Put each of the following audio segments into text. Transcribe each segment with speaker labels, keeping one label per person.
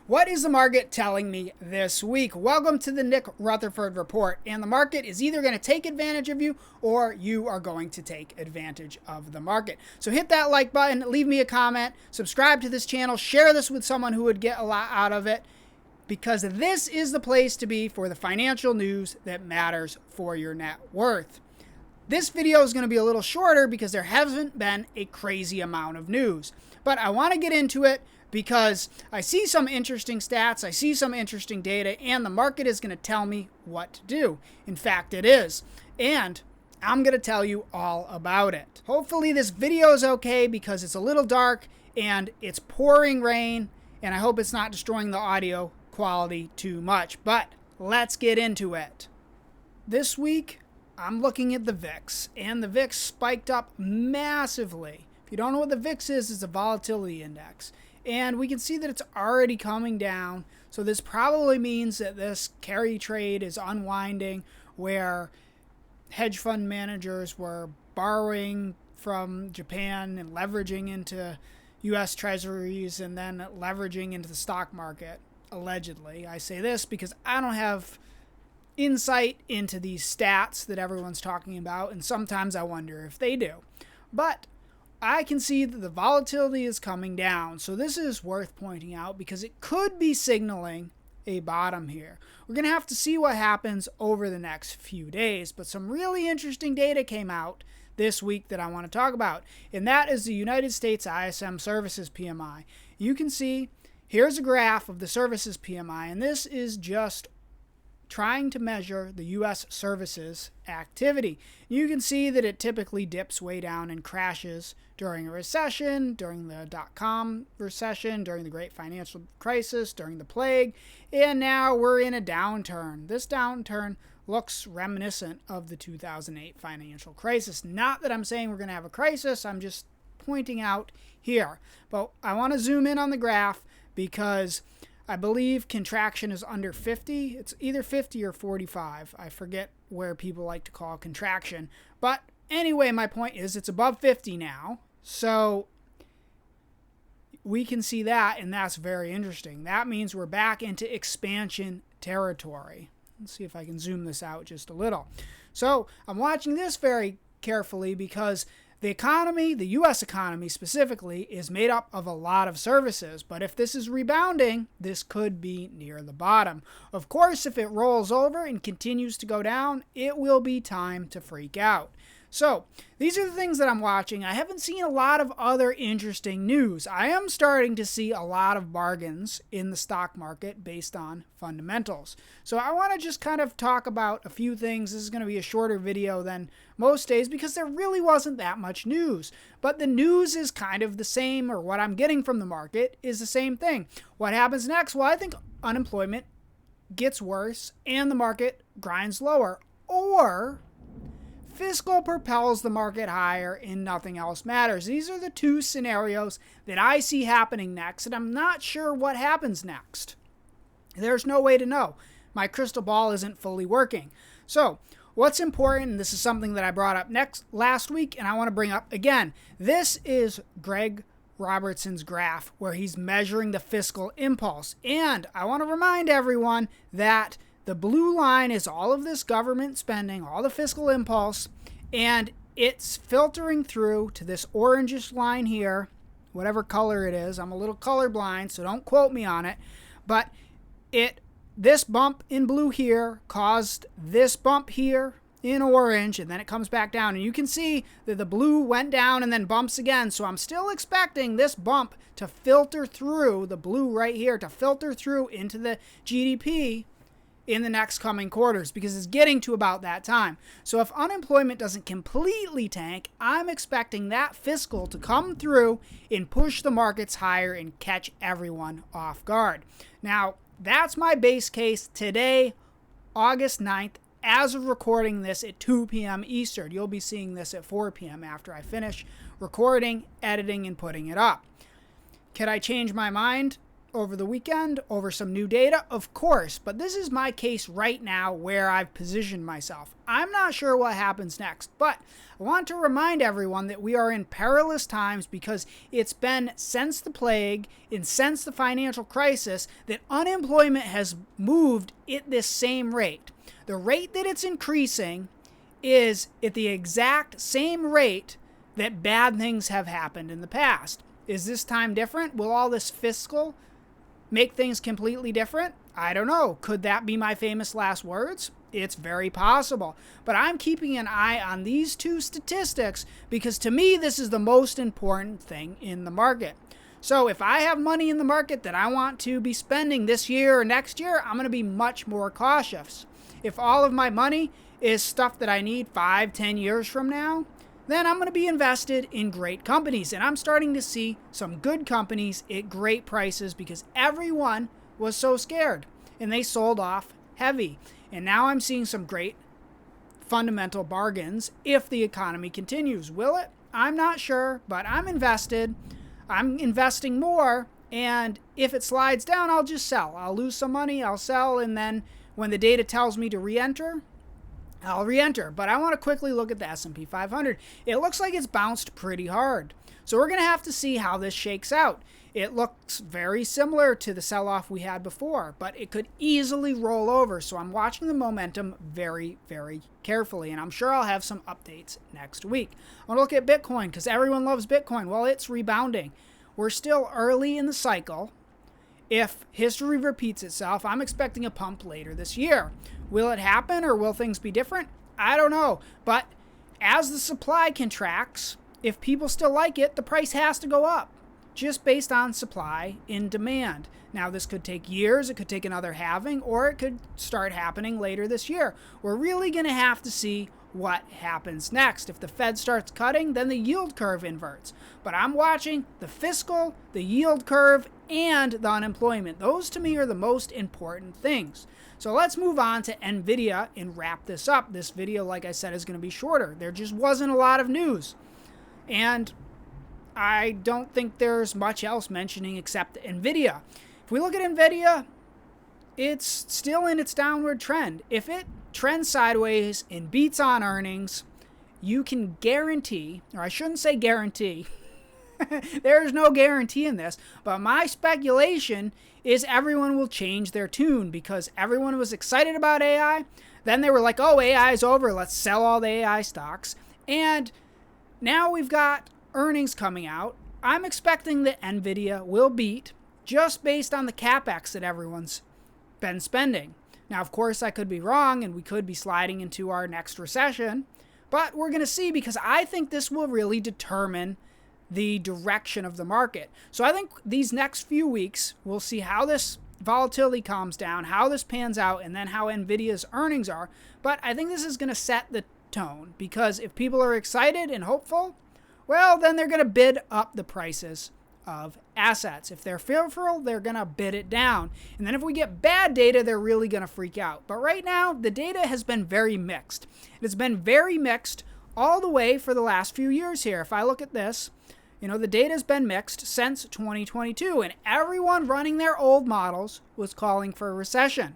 Speaker 1: What is the market telling me this week? Welcome to the Nick Rutherford Report. And the market is either going to take advantage of you or you are going to take advantage of the market. So hit that like button, leave me a comment, subscribe to this channel, share this with someone who would get a lot out of it, because this is the place to be for the financial news that matters for your net worth. This video is going to be a little shorter because there hasn't been a crazy amount of news. But I want to get into it because I see some interesting stats, I see some interesting data, and the market is going to tell me what to do. In fact, it is. And I'm going to tell you all about it. Hopefully this video is okay because it's a little dark and it's pouring rain, and I hope it's not destroying the audio quality too much. But let's get into it. This week, I'm looking at the VIX, and the VIX spiked up massively. If you don't know what the VIX is, it's a volatility index. And we can see that it's already coming down. So this probably means that this carry trade is unwinding, where hedge fund managers were borrowing from Japan and leveraging into U.S. treasuries and then leveraging into the stock market, allegedly. I say this because I don't have insight into these stats that everyone's talking about, and sometimes I wonder if they do. But I can see that the volatility is coming down, so this is worth pointing out because it could be signaling a bottom here. We're going to have to see what happens over the next few days, but some really interesting data came out this week that I want to talk about, and that is the United States ISM Services PMI. You can see here's a graph of the Services PMI, and this is just trying to measure the U.S. services activity. You can see that it typically dips way down and crashes during a recession, during the dot-com recession, during the great financial crisis, during the plague, and now we're in a downturn. This downturn looks reminiscent of the 2008 financial crisis. Not that I'm saying we're going to have a crisis, I'm just pointing out here. But I want to zoom in on the graph because I believe contraction is under 50. It's either 50 or 45. I forget where people like to call contraction. But anyway, my point is it's above 50 now. So we can see that, and that's very interesting. That means we're back into expansion territory. Let's see if I can zoom this out just a little. So I'm watching this very carefully because the economy, the U.S. economy specifically, is made up of a lot of services. But if this is rebounding, this could be near the bottom. Of course, if it rolls over and continues to go down, it will be time to freak out. So these are the things that I'm watching. I haven't seen a lot of other interesting news. I am starting to see a lot of bargains in the stock market based on fundamentals. So I want to just kind of talk about a few things. This is going to be a shorter video than most days because there really wasn't that much news. But the news is kind of the same, or what I'm getting from the market is the same thing. What happens next? Well, I think unemployment gets worse and the market grinds lower, or fiscal propels the market higher and nothing else matters. These are the two scenarios that I see happening next, and I'm not sure what happens next. There's no way to know. My crystal ball isn't fully working. So what's important, and this is something that I brought up last week, and I want to bring up again. This is Greg Robertson's graph where he's measuring the fiscal impulse. And I want to remind everyone that the blue line is all of this government spending, all the fiscal impulse, and it's filtering through to this orangish line here, whatever color it is. I'm a little colorblind, so don't quote me on it. But this bump in blue here caused this bump here in orange, and then it comes back down. And you can see that the blue went down and then bumps again. So I'm still expecting this bump to filter through, the blue right here, to filter through into the GDP in the next coming quarters, because it's getting to about that time. So if unemployment doesn't completely tank, I'm expecting that fiscal to come through and push the markets higher and catch everyone off guard. Now, that's my base case today, August 9th, as of recording this at 2 p.m. Eastern. You'll be seeing this at 4 p.m. after I finish recording, editing, and putting it up. Could I change my mind over the weekend over some new data? Of course, but this is my case right now where I've positioned myself. I'm not sure what happens next, but I want to remind everyone that we are in perilous times because it's been since the plague and since the financial crisis that unemployment has moved at this same rate. The rate that it's increasing is at the exact same rate that bad things have happened in the past. Is this time different? Will all this fiscal make things completely different? I don't know. Could that be my famous last words? It's very possible. But I'm keeping an eye on these two statistics because to me, this is the most important thing in the market. So if I have money in the market that I want to be spending this year or next year, I'm going to be much more cautious. If all of my money is stuff that I need 5-10 years from now, then I'm going to be invested in great companies. And I'm starting to see some good companies at great prices because everyone was so scared and they sold off heavy. And now I'm seeing some great fundamental bargains if the economy continues. Will it? I'm not sure, but I'm invested. I'm investing more. And if it slides down, I'll just sell. I'll lose some money, I'll sell. And then when the data tells me to re-enter, I'll re-enter. But I want to quickly look at the S&P 500. It looks like it's bounced pretty hard. So we're going to have to see how this shakes out. It looks very similar to the sell-off we had before, but it could easily roll over. So I'm watching the momentum very, very carefully, and I'm sure I'll have some updates next week. I want to look at Bitcoin because everyone loves Bitcoin. Well, it's rebounding. We're still early in the cycle. If history repeats itself, I'm expecting a pump later this year. Will it happen or will things be different? I don't know. But as the supply contracts, if people still like it, the price has to go up just based on supply and demand. Now, this could take years, it could take another halving, or it could start happening later this year. We're really going to have to see what happens next. If the Fed starts cutting, then the yield curve inverts. But I'm watching the fiscal, the yield curve, and the unemployment. Those to me are the most important things. So let's move on to NVIDIA and wrap this up. This video, like I said, is going to be shorter. There just wasn't a lot of news. And I don't think there's much else mentioning except NVIDIA. If we look at NVIDIA, it's still in its downward trend. If it trends sideways and beats on earnings, you can guarantee, or I shouldn't say guarantee, there's no guarantee in this, but my speculation is everyone will change their tune because everyone was excited about AI. Then they were like, oh, AI is over. Let's sell all the AI stocks. And now we've got earnings coming out. I'm expecting that NVIDIA will beat just based on the CapEx that everyone's been spending. Now, of course, I could be wrong and we could be sliding into our next recession, but we're going to see because I think this will really determine the direction of the market. So I think these next few weeks, we'll see how this volatility calms down, how this pans out, and then how NVIDIA's earnings are. But I think this is going to set the tone because if people are excited and hopeful, well, then they're going to bid up the prices of assets. If they're fearful, they're going to bid it down. And then if we get bad data, they're really going to freak out. But right now, the data has been very mixed. It's been very mixed all the way for the last few years here. If I look at this, the data has been mixed since 2022, and everyone running their old models was calling for a recession.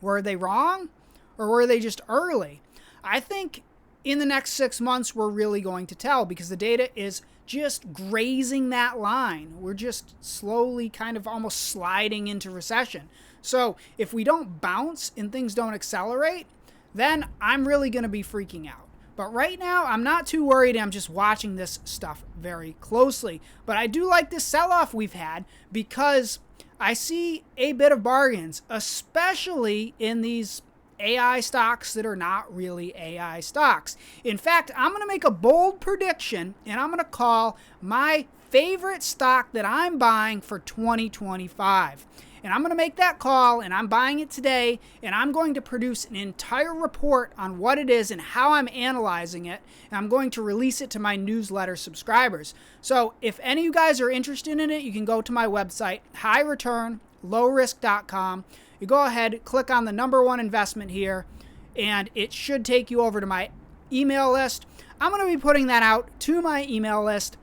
Speaker 1: Were they wrong, or were they just early? I think in the next 6 months, we're really going to tell because the data is just grazing that line. We're just slowly kind of almost sliding into recession. So if we don't bounce and things don't accelerate, then I'm really going to be freaking out. But right now, I'm not too worried. I'm just watching this stuff very closely. But I do like this sell-off we've had because I see a bit of bargains, especially in these AI stocks that are not really AI stocks. In fact, I'm going to make a bold prediction, and I'm going to call my favorite stock that I'm buying for 2025. And I'm going to make that call, and I'm buying it today, and I'm going to produce an entire report on what it is and how I'm analyzing it, and I'm going to release it to my newsletter subscribers. So if any of you guys are interested in it, you can go to my website, highreturnlowrisk.com. You go ahead, click on the number one investment here, and it should take you over to my email list. I'm going to be putting that out to my email list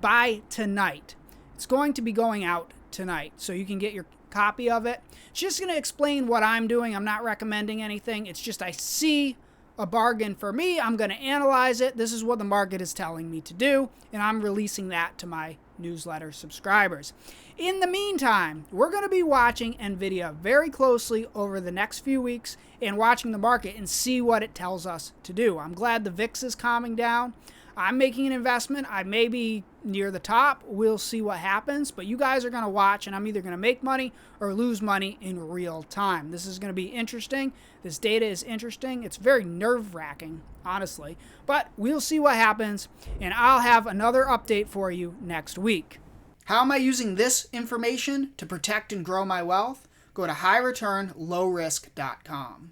Speaker 1: by tonight. It's going to be going out tonight, so you can get your copy of it. It's just going to explain what I'm doing. I'm not recommending anything. It's just I see a bargain for me. I'm going to analyze it. This is what the market is telling me to do, and I'm releasing that to my newsletter subscribers. In the meantime, we're going to be watching NVIDIA very closely over the next few weeks and watching the market and see what it tells us to do. I'm glad the VIX is calming down. I'm making an investment. I may be near the top. We'll see what happens. But you guys are going to watch, and I'm either going to make money or lose money in real time. This is going to be interesting. This data is interesting. It's very nerve-wracking, honestly. But we'll see what happens, and I'll have another update for you next week. How am I using this information to protect and grow my wealth? Go to highreturnlowrisk.com.